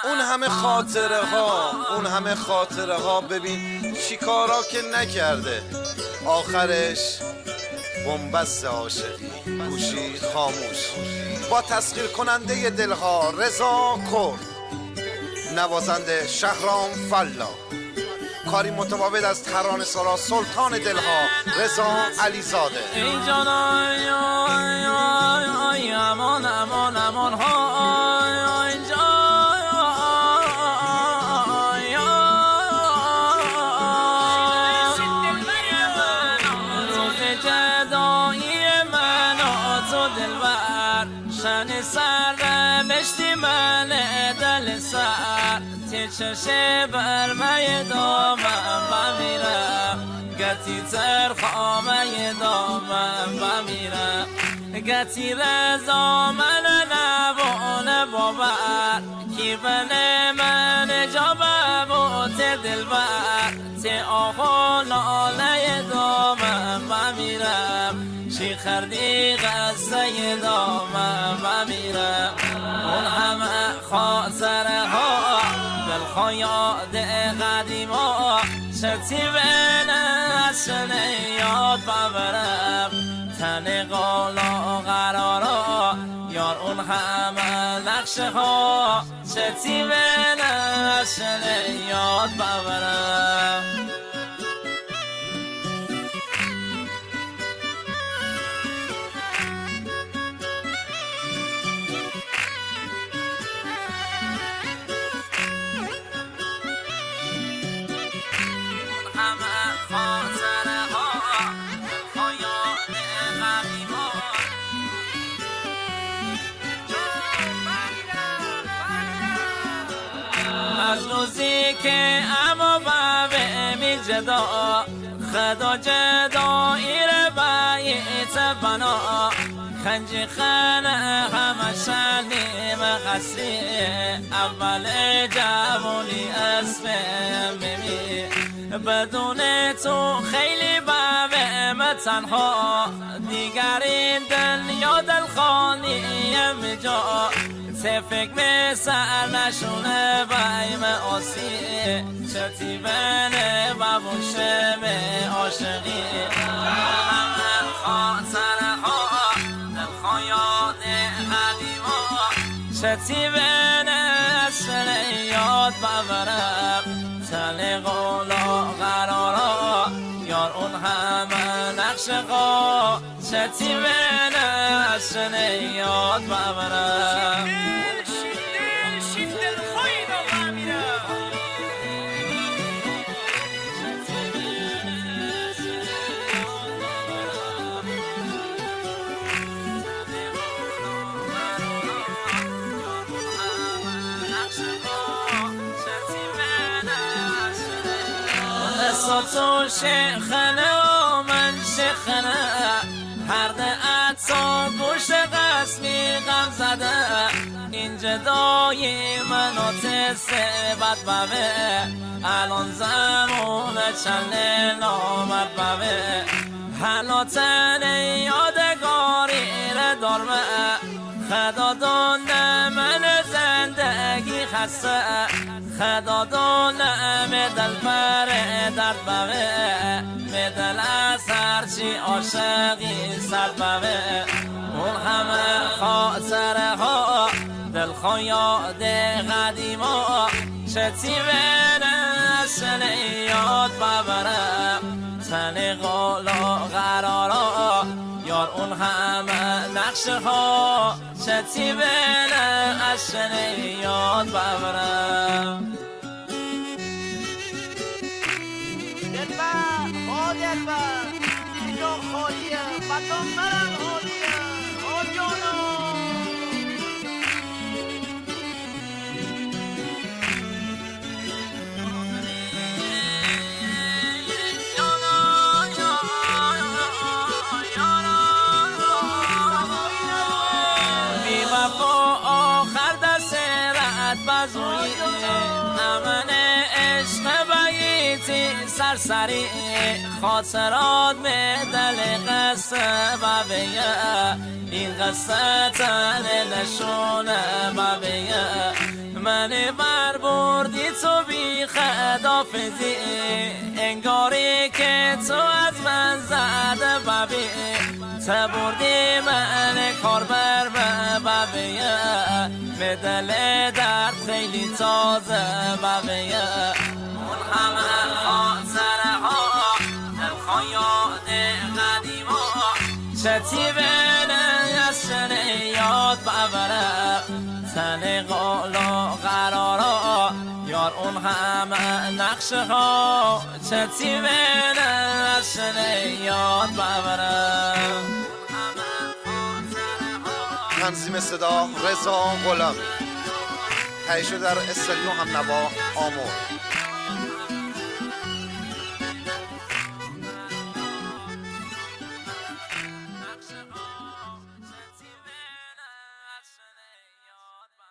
اون همه خاطره ها ببین چی کارا که نکرده، آخرش بنبست عاشقی، گوشی خاموش. با تسخیر کننده دلها رضا کرد، نوازنده شهرام فلا، کاری متفاوت از ترانه سرا سلطان دلها رضا علیزاده. ای جان آی امان امان امان های جان روز جدایی من تو دلبر شن سر بشتی من دل سر تی چشه بر می دامم بمیرم گتی تر خامه دامم بمیرم گتی رضا من نبونه باور کی بله من جا بموت دلبر تی آخو لاله دامم بمیرم چی خردی غصه دامم بمیرم اون همه خاطره ها دلخواه یاد قدیم ها چرتی بینه شنه یاد ببرم تن قالا قرارا یار اون همه نقشه ها چرتی بینه شنه یاد ببرم از روزی که اما بابه می جدا خدا جدایی رو باید بنا خنجی خانه همه شنیم خسی اول جوانی اسمم بمی بدون تو خیلی بابه تنها دیگر این دنیا دلخانیم جا ته فکر به سر نشونه بایم آسی چرتی بله ببوشه به عاشقی همه خاطره ها دلخواه یاد قدیم ها چرتی بله سر یاد ببرم تن قولا قرارا یار اون همه نقشه ها چرتی بله سر یاد ببرم تو شیخنه و من شیخنه هر دعتا گوش قسمی غم زده این جدای من و تسته بد ببه الان زمان چند نامد ببه حالا تن یادگاری رو دارمه خدا دانه من زندگی خسته خدا دانه دل پر درد بوه دل از هرچی عاشقی سرد بوه اون همه خاطره ها دلخواه یاد قدیم ها چتی بینه شنه یاد ببرم تن قالا قرارا یار اون همه نقشه ها چتی بینه شنه یاد ببرم دلبر دلبر اینجا خالیه مردم برن خالیه جانا بازوی امن عشق بیتی سرسری خاطرات به دل قصه بابیه این قصه تن نشونه بابیه من بر بردی تو بی خدافزی انگاری که تو از من زده ببی تا بردی من کار بر ببیه به دل درد خیلی تازه ببیه اون همه خاطره ها دلخواه یاد قدیما چتی بینه یسن یاد ببره تن قالا قرارا یار اون همه نقشه ها چتی بینه یسن یاد ببره تنظیم صدا رضا غلامی، تهیه شده در استودیو هم نوا آمور.